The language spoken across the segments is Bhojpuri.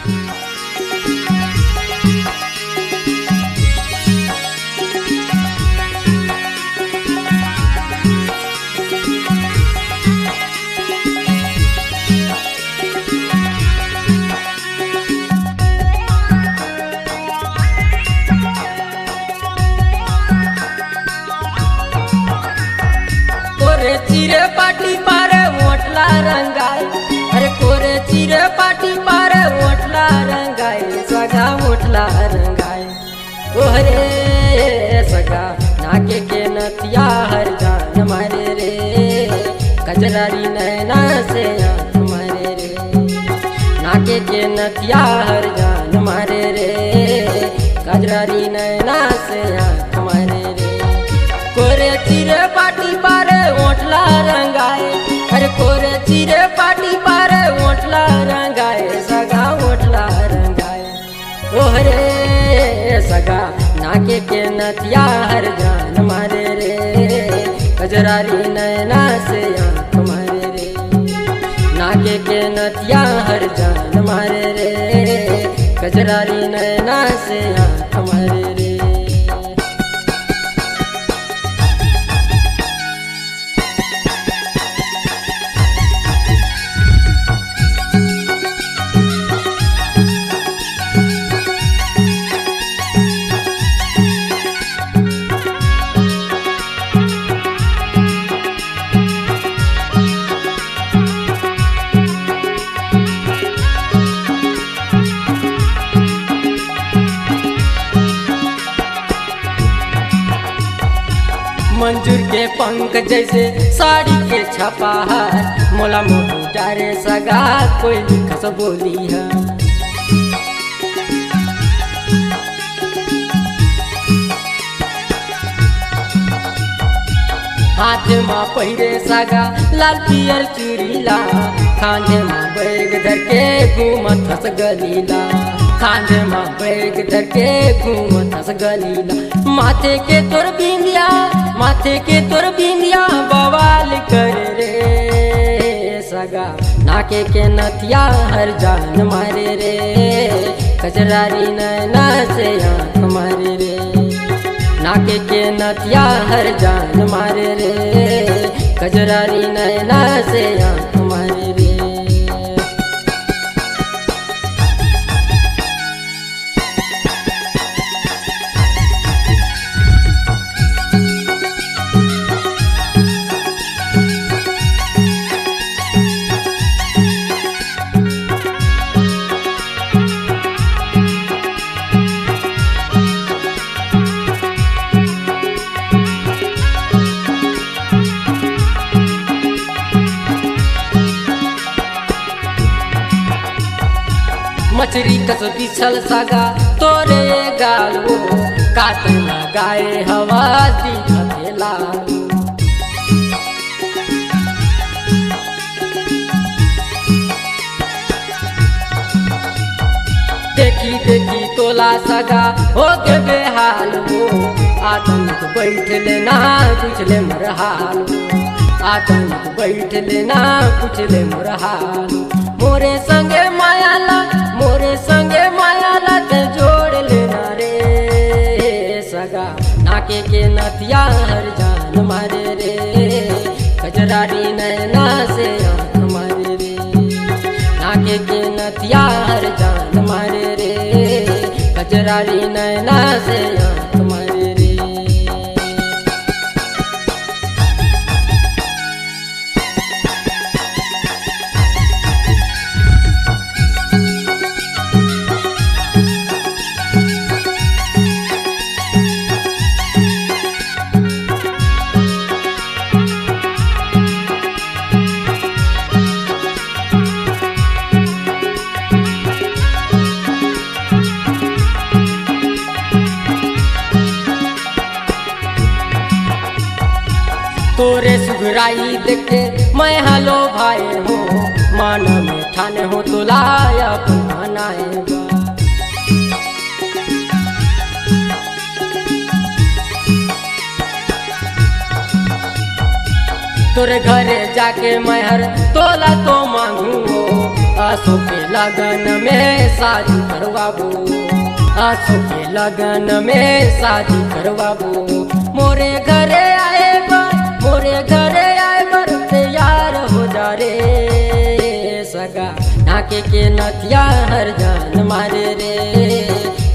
कोरे चिरे पाटी पारे ओटला रंगाय, अरे कोरे चिरे पाटी पारे ओटला रंगाय, सगा ओटला रंगाय। ओहरे सगा नाके के नतिया हर जान मारे रे, कजरारी नैना से आँख मारे रे। नाके के नतिया हर जान मारे रे, कजरारी नैना से आँख मारे रे। कोरे चिरे पाटी पारे ओटला रंगाए, अरे कोरे चिरे पाटी पारे ओटला रंगाए, सगा ओटला रंगाए। ओहरे सगा नाके के नतिया हर जान मारे रे, कजरारी नैना से आँख मारे रे। नाके के नतिया हर जान मारे रे, कजरारी नैना से आँख मारे रे। मंजूर के पंख जैसे साड़ी के छपा है, मोला मोटू डारे सगा कोई लिखस बोली है। हाथ में पहिरे सगा लाल पियर चूड़ीला, खांधे में बैग धर के घूमत हंस गलीला। खांधे में बैग धर के घूमत हंस गलीला। माथे के तोर बिंदिया, माथे के तोर बिंदिया बवाल कर रे सगा। नाके के नथिया हर जान मारे रे, कजरारी नैना से आँख मारे रे। नाके के नथिया हर जान मारे रे, कजरारी नैना से आँख मारे रे। मछरी कस बिछल सगा तोरे गालो, काटन गाए हवा दिखते लालो। देखी देखी तोला सगा हो के बेहाल हो, आतंक बैठ लेना पूछ ले मोर हाल। आतंक बैठ लेना पूछ ले मोर हाल। मोरे संगे मायाला, मोरे संगे मायाला ते जोड़ लेना रे सगा। नाके के नथिया हर जान मारे रे, कजरारी नैना से आँख मारे रे। नाके के नथिया हर जान मारे रे, कजरारी नैना से आँख मारे रे। तोरे सुगराई देखे मैं हलो भाई हो, मान में ठाने हो तो लाया मनाएगा। तोरे घरे जाके मैं हर तोला तो मांगू, आंसू के लगन में शादी करवाबो, आंसू के लगन में शादी करवाबो। मोरे घरे आए बर, मोरे घरे आए बर तैयार हो जा रे सगा। नाके के नथिया हर जान मारे रे,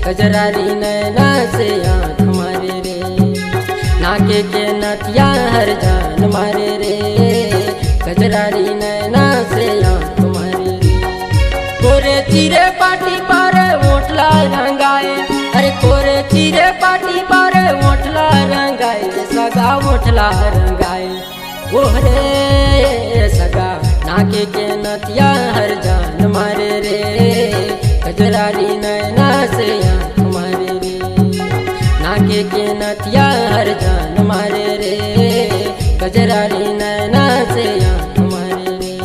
कजरारी नैना से आँख मारे रे। नाके के नथिया हर जान मारे रे, कजरारी नैना से आँख मारे रे। कोरे चिरे पाटी पारे ओठला रंगाए, अरे कोरे चिरे पाटी पारे ओठला रंगाए सगा, ओठला रंगाए ओहरे सगा। नाके के नथिया हर जान मारे रे, कजरारी नैना से आँख मारे रे। नाके के नथिया हर जान मारे रे, कजरारी नैना से आँख मारे रे।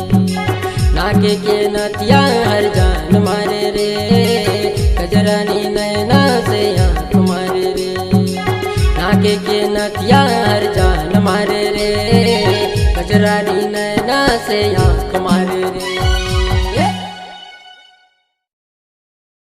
नाके के नथिया हर जान मारे रे, कजरारी नैना से आँख मारे रे। नाके के नथिया हर जान मारे रे, कजरारी नैना से आँख मारे रे।